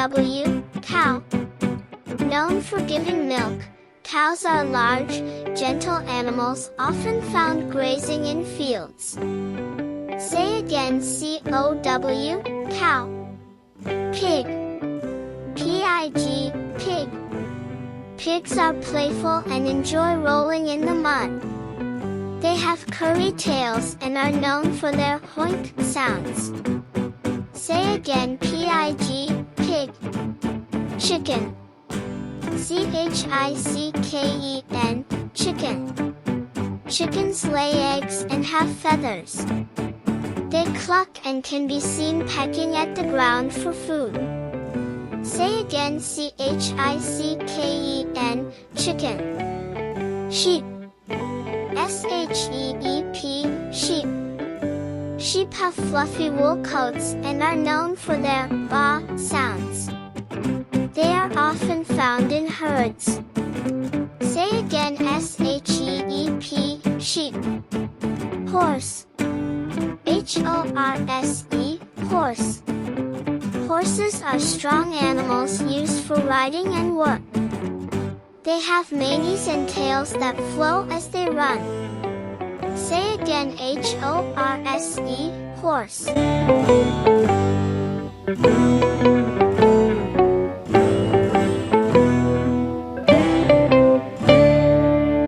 W, cow. Known for giving milk, cows are large, gentle animals often found grazing in fields. Say again C-O-W, cow. Pig. P-I-G, pig. Pigs are playful and enjoy rolling in the mud. They have curly tails and are known for their oink sounds. Say again P-I-G, pig. Chicken. C-H-I-C-K-E-N, chicken. Chickens lay eggs and have feathers. They cluck and can be seen pecking at the ground for food. Say again C-H-I-C-K-E-N, chicken. Sheep. S-H-E-E-P, sheep. Sheep have fluffy wool coats and are known for their baa sounds. They are often found in herds. Say again S-H-E-E-P, sheep. Horse. H-O-R-S-E, horse. Horses are strong animals used for riding and work. They have manes and tails that flow as they run. Say again H-O-R-S-E, horse.